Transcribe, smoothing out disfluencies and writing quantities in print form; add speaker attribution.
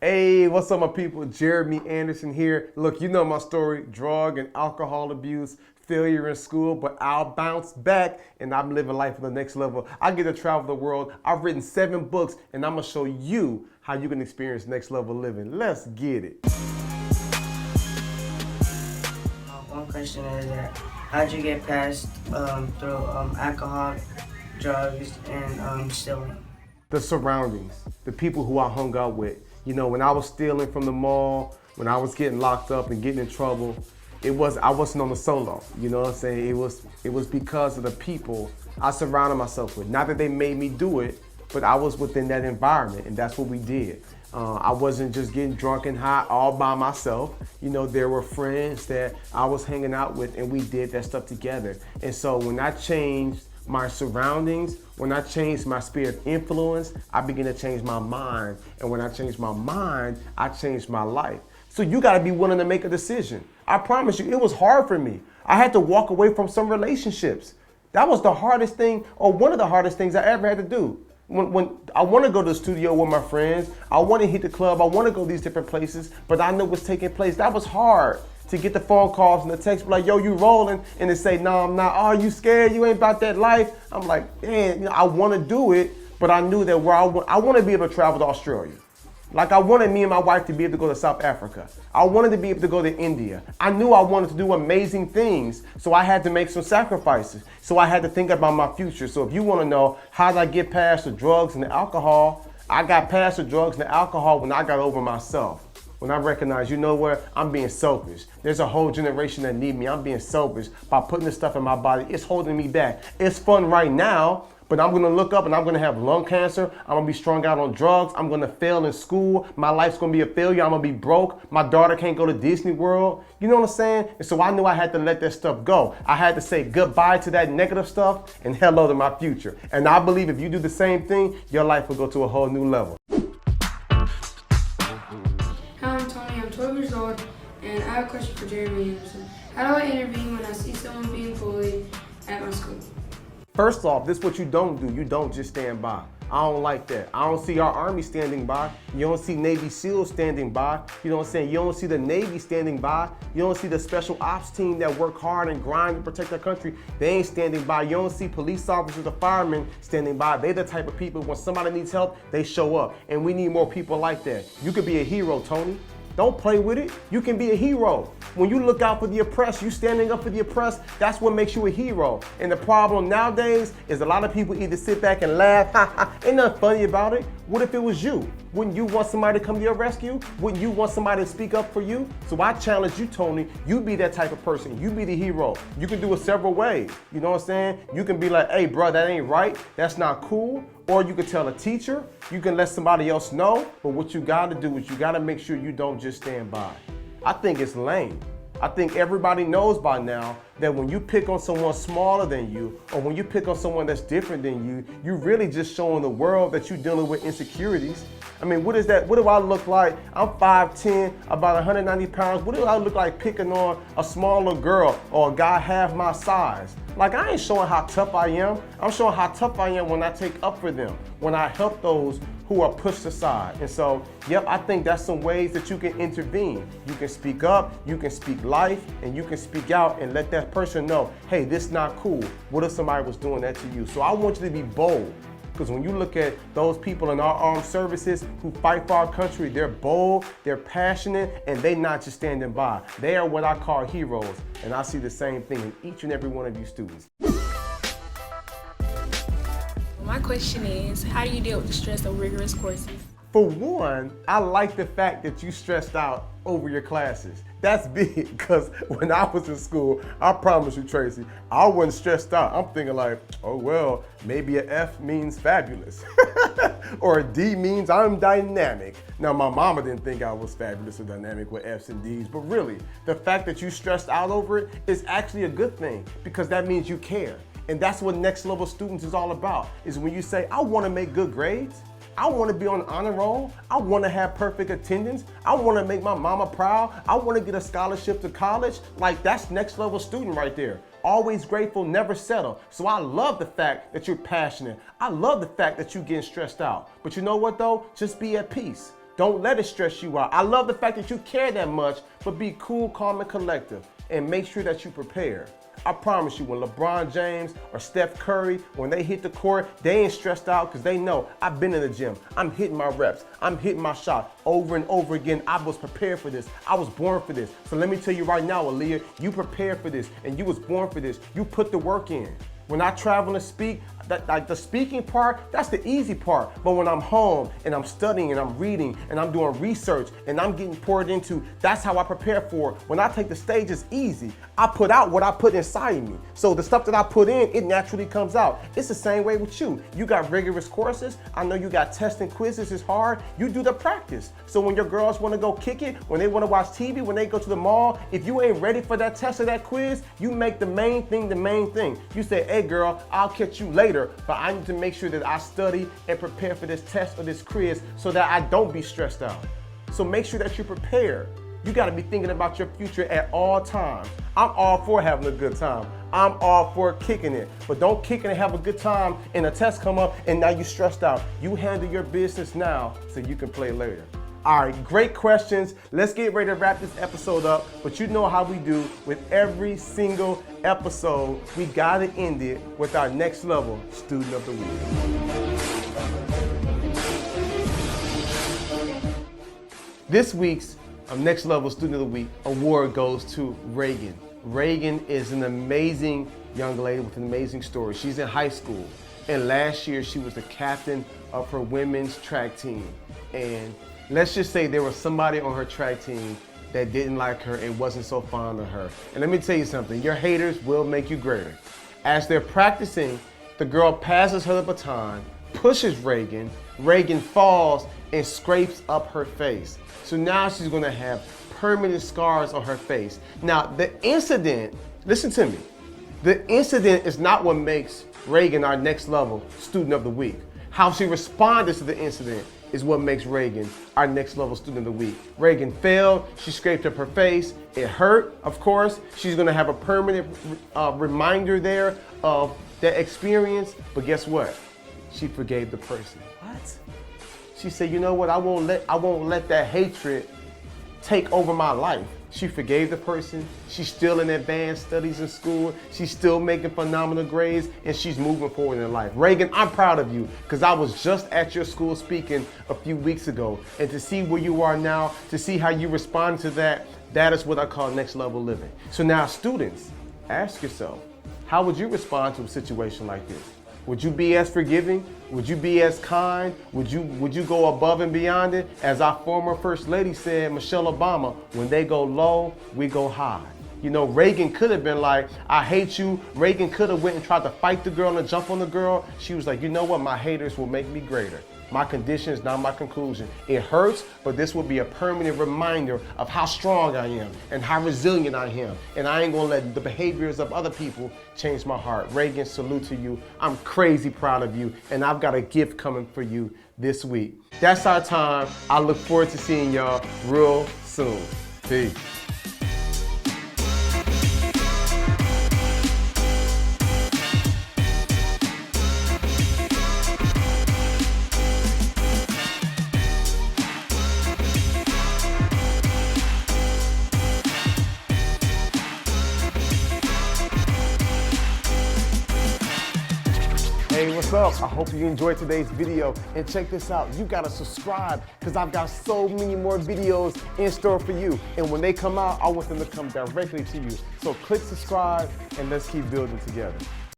Speaker 1: Hey, what's up, my people? Jeremy Anderson here. Look, you know my story, drug and alcohol abuse, failure in school, but I'll bounce back and I'm living life on the next level. I get to travel the world. I've written 7 books and I'm gonna show you how you can experience next level living. Let's get it.
Speaker 2: One question is that how'd you get past through alcohol, drugs, and stealing?
Speaker 1: The surroundings, the people who I hung out with. You know, when I was stealing from the mall, when I was getting locked up and getting in trouble, I wasn't on the solo. You know what I'm saying? It was because of the people I surrounded myself with. Not that they made me do it, but I was within that environment, and that's what we did. I wasn't just getting drunk and high all by myself. You know, there were friends that I was hanging out with, and we did that stuff together. And so when I changed my surroundings, when I changed my sphere of influence, I began to change my mind. And when I changed my mind, I changed my life. So you gotta be willing to make a decision. I promise you, it was hard for me. I had to walk away from some relationships. That was the hardest thing, or one of the hardest things I ever had to do. When I want to go to the studio with my friends, I want to hit the club, I want to go these different places, but I know what's taking place. That was hard to get the phone calls and the text like, yo, you rolling? And they say, no, I'm not. Oh, you scared? You ain't about that life? I'm like, man, you know, I want to do it, but I knew that I want to be able to travel to Australia. Like I wanted me and my wife to be able to go to South Africa. I wanted to be able to go to India. I knew I wanted to do amazing things, so I had to make some sacrifices. So I had to think about my future. So if you want to know how did I get past the drugs and the alcohol, I got past the drugs and the alcohol when I got over myself. When I recognized, you know what, I'm being selfish. There's a whole generation that need me. I'm being selfish by putting this stuff in my body. It's holding me back. It's fun right now, but I'm gonna look up and I'm gonna have lung cancer. I'm gonna be strung out on drugs. I'm gonna fail in school. My life's gonna be a failure. I'm gonna be broke. My daughter can't go to Disney World. You know what I'm saying? And so I knew I had to let that stuff go. I had to say goodbye to that negative stuff and hello to my future. And I believe if you do the same thing, your life will go to a whole new level.
Speaker 3: Hi, I'm Tony. I'm 12 years old, and I have a question for Jeremy Anderson. How do I intervene when I see someone being bullied at my school?
Speaker 1: First off, this is what you don't do. You don't just stand by. I don't like that. I don't see our Army standing by. You don't see Navy SEALs standing by. You know what I'm saying? You don't see the Navy standing by. You don't see the special ops team that work hard and grind to protect our country. They ain't standing by. You don't see police officers or firemen standing by. They're the type of people, when somebody needs help, they show up. And we need more people like that. You could be a hero, Tony. Don't play with it. You can be a hero. When you look out for the oppressed, you standing up for the oppressed, that's what makes you a hero. And the problem nowadays is a lot of people either sit back and laugh, ha ha, ain't nothing funny about it. What if it was you? Wouldn't you want somebody to come to your rescue? Wouldn't you want somebody to speak up for you? So I challenge you, Tony, you be that type of person. You be the hero. You can do it several ways. You know what I'm saying? You can be like, hey, bro, that ain't right. That's not cool. Or you can tell a teacher. You can let somebody else know. But what you got to do is you got to make sure you don't just stand by. I think it's lame. I think everybody knows by now that when you pick on someone smaller than you, or when you pick on someone that's different than you, you're really just showing the world that you're dealing with insecurities. I mean, what is that? What do I look like? I'm 5'10", about 190 pounds. What do I look like picking on a smaller girl or a guy half my size? Like, I ain't showing how tough I am. I'm showing how tough I am when I take up for them, when I help those who are pushed aside. And so, yep, I think that's some ways that you can intervene. You can speak up, you can speak life, and you can speak out and let that person know, hey, this is not cool. What if somebody was doing that to you? So I want you to be bold. Because when you look at those people in our armed services who fight for our country, they're bold, they're passionate, and they're not just standing by. They are what I call heroes. And I see the same thing in each and every one of you students.
Speaker 4: My question is, how do you deal with the stress of rigorous courses?
Speaker 1: For one, I like the fact that you stressed out over your classes. That's big, because when I was in school, I promise you, Tracy, I wasn't stressed out. I'm thinking like, oh well, maybe an F means fabulous. Or a D means I'm dynamic. Now, my mama didn't think I was fabulous or dynamic with F's and D's, but really, the fact that you stressed out over it is actually a good thing, because that means you care. And that's what next level students is all about, is when you say, I wanna make good grades, I want to be on honor roll. I want to have perfect attendance. I want to make my mama proud. I want to get a scholarship to college. Like, that's next level student right there. Always grateful, never settle. So I love the fact that you're passionate. I love the fact that you're getting stressed out. But you know what though? Just be at peace. Don't let it stress you out. I love the fact that you care that much, but be cool, calm, and collective, and make sure that you prepare. I promise you, when LeBron James or Steph Curry, when they hit the court, they ain't stressed out because they know I've been in the gym. I'm hitting my reps. I'm hitting my shot over and over again. I was prepared for this. I was born for this. So let me tell you right now, Aaliyah, you prepared for this and you was born for this. You put the work in. When I travel and speak, like the speaking part, that's the easy part. But when I'm home and I'm studying and I'm reading and I'm doing research and I'm getting poured into, that's how I prepare for it. When I take the stage, it's easy. I put out what I put inside me. So the stuff that I put in, it naturally comes out. It's the same way with you. You got rigorous courses. I know you got tests and quizzes. It's hard. You do the practice. So when your girls want to go kick it, when they want to watch TV, when they go to the mall, if you ain't ready for that test or that quiz, you make the main thing the main thing. You say, hey girl, I'll catch you later, but I need to make sure that I study and prepare for this test or this quiz so that I don't be stressed out. So make sure that you're prepared. You got to be thinking about your future at all times. I'm all for having a good time. I'm all for kicking it. But don't kick it and have a good time and a test come up and now you're stressed out. You handle your business now so you can play later. All right, great questions. Let's get ready to wrap this episode up. But you know how we do with every single episode. We got to end it with our next level student of the week. This week's Next Level Student of the Week award goes to Reagan. Reagan is an amazing young lady with an amazing story. She's in high school, and last year she was the captain of her women's track team. And let's just say there was somebody on her track team that didn't like her and wasn't so fond of her. And let me tell you something, your haters will make you greater. As they're practicing, the girl passes her the baton, pushes Reagan, Reagan falls and scrapes up her face. So now she's gonna have permanent scars on her face. Now the incident, listen to me, the incident is not what makes Reagan our next level student of the week. How she responded to the incident is what makes Reagan our next level student of the week. Reagan failed, she scraped up her face, it hurt, of course. She's gonna have a permanent reminder there of that experience, but guess what? She forgave the person. What? She said, you know what, I won't let that hatred take over my life. She forgave the person. She's still in advanced studies in school. She's still making phenomenal grades, and she's moving forward in life. Reagan, I'm proud of you because I was just at your school speaking a few weeks ago, and to see where you are now, to see how you respond to that, that is what I call next level living. So now students, ask yourself, how would you respond to a situation like this? Would you be as forgiving? Would you be as kind? Would you go above and beyond it? As our former First Lady said, Michelle Obama, when they go low, we go high. You know, Reagan could have been like, I hate you. Reagan could have went and tried to fight the girl and jump on the girl. She was like, you know what? My haters will make me greater. My condition is not my conclusion. It hurts, but this will be a permanent reminder of how strong I am and how resilient I am. And I ain't gonna let the behaviors of other people change my heart. Reagan, salute to you. I'm crazy proud of you, and I've got a gift coming for you this week. That's our time. I look forward to seeing y'all real soon. Peace. Hey, what's up? I hope you enjoyed today's video, and check this out. You gotta subscribe because I've got so many more videos in store for you. And when they come out, I want them to come directly to you. So click subscribe and let's keep building together.